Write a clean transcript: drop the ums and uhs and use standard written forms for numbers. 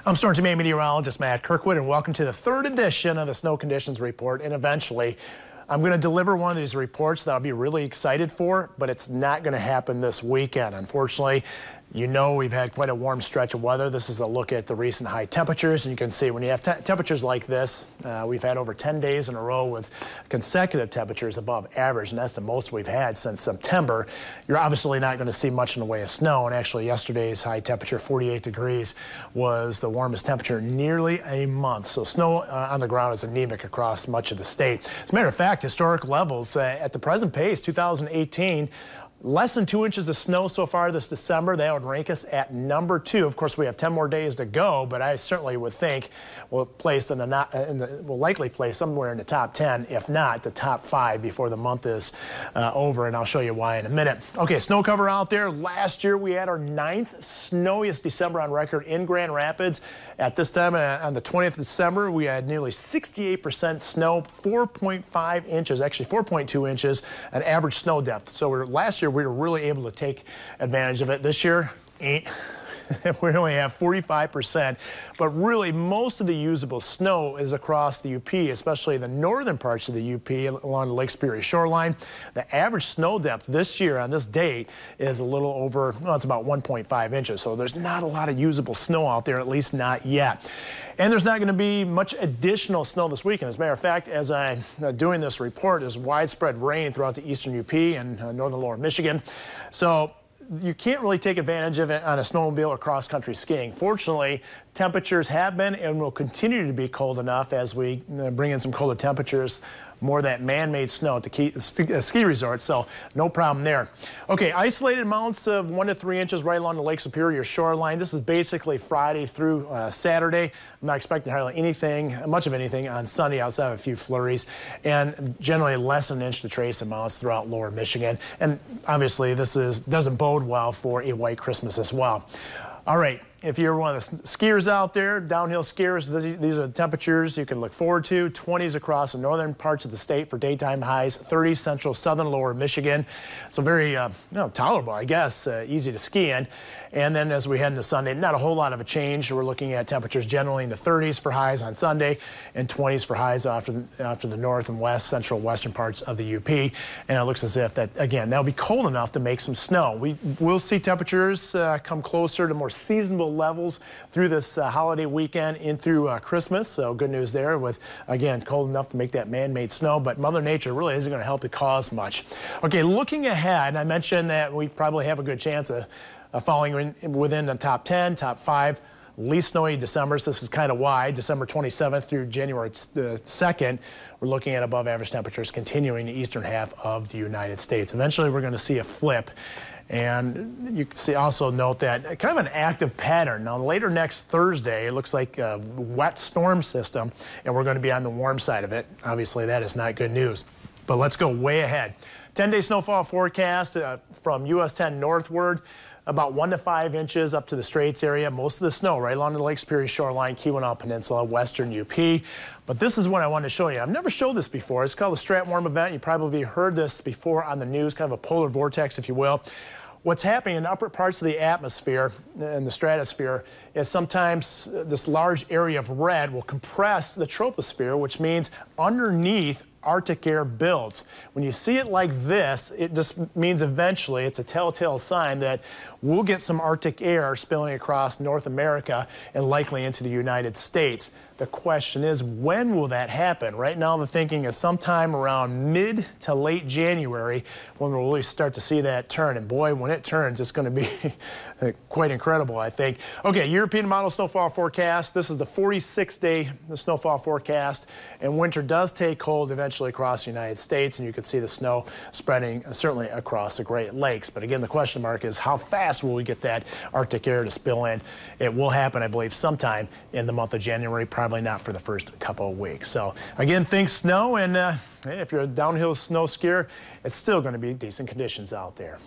I'm Storm Team meteorologist Matt Kirkwood, and welcome to the third edition of the Snow Conditions Report. And eventually, I'm going to deliver one of these reports that I'll be really excited for, but it's not going to happen this weekend. Unfortunately, you know we've had quite a warm stretch of weather. This is a look at the recent high temperatures, and you can see when you have temperatures like this, we've had over 10 days in a row with consecutive temperatures above average, and that's the most we've had since September. You're obviously not going to see much in the way of snow, and actually yesterday's high temperature, 48 degrees, was the warmest temperature in nearly a month. So snow on the ground is anemic across much of the state. As a matter of fact, historic levels at the present pace, 2018, less than 2 inches of snow so far this December. That would rank us at number 2. Of course, we have 10 more days to go, but I certainly would think we'll likely place somewhere in the top 10, if not the top 5, before the month is over, and I'll show you why in a minute. Okay, snow cover out there. Last year, we had our 9th snowiest December on record in Grand Rapids. At this time, on the 20th of December, we had nearly 68% snow, 4.5 inches, actually 4.2 inches, an average snow depth. So last year, we were really able to take advantage of it. This year, we only have 45%, but really most of the usable snow is across the UP, especially the northern parts of the UP along the Lake Superior shoreline. The average snow depth this year on this date is a little over, well, it's about 1.5 inches. So there's not a lot of usable snow out there, at least not yet. And there's not going to be much additional snow this weekend. As a matter of fact, as I'm doing this report, there's widespread rain throughout the eastern UP and northern lower Michigan. So you can't really take advantage of it on a snowmobile or cross-country skiing. Fortunately, temperatures have been and will continue to be cold enough as we bring in some colder temperatures, more of that man-made snow at the ski resort, so no problem there. Okay, isolated amounts of 1 to 3 inches right along the Lake Superior shoreline. This is basically Friday through Saturday. I'm not expecting hardly much of anything on Sunday outside of a few flurries, and generally less than an inch to trace amounts throughout lower Michigan. And obviously this doesn't bode well for a white Christmas as well. All right, if you're one of the skiers out there, downhill skiers, these are the temperatures you can look forward to. 20s across the northern parts of the state for daytime highs, 30s central, southern, lower Michigan. So very tolerable, I guess, easy to ski in. And then as we head into Sunday, not a whole lot of a change. We're looking at temperatures generally in the 30s for highs on Sunday and 20s for highs after the north and west, central, western parts of the UP. And it looks as if that, again, that'll be cold enough to make some snow. We will see temperatures come closer to more seasonable levels through this holiday weekend in through Christmas. So good news there with, again, cold enough to make that man-made snow, but Mother Nature really isn't going to help to cause much. Okay, looking ahead, I mentioned that we probably have a good chance of falling within the top 10, top 5. Least snowy Decembers. This is kind of why. December 27th through January 2nd, we're looking at above average temperatures continuing the eastern half of the United States. Eventually, we're going to see a flip. And you can see, also note that kind of an active pattern. Now, later next Thursday, it looks like a wet storm system, and we're going to be on the warm side of it. Obviously, that is not good news. But let's go way ahead. 10-day snowfall forecast from US 10 northward. About 1 to 5 inches up to the Straits area. Most of the snow right along the Lake Superior shoreline, Keweenaw Peninsula, western UP. But this is what I wanted to show you. I've never showed this before. It's called a Stratwarm event. You probably heard this before on the news, kind of a polar vortex, if you will. What's happening in the upper parts of the atmosphere, in the stratosphere, is sometimes this large area of red will compress the troposphere, which means underneath Arctic air builds. When you see it like this, it just means eventually it's a telltale sign that we'll get some Arctic air spilling across North America and likely into the United States. The question is, when will that happen? Right now, the thinking is sometime around mid to late January when we'll really start to see that turn. And boy, when it turns, it's going to be quite incredible, I think. Okay, European model snowfall forecast. This is the 46-day snowfall forecast. And winter does take hold eventually across the United States. And you can see the snow spreading certainly across the Great Lakes. But again, the question mark is how fast will we get that Arctic air to spill in? It will happen, I believe, sometime in the month of January, probably not for the first couple of weeks. So again, think snow, and if you're a downhill snow skier, it's still going to be decent conditions out there.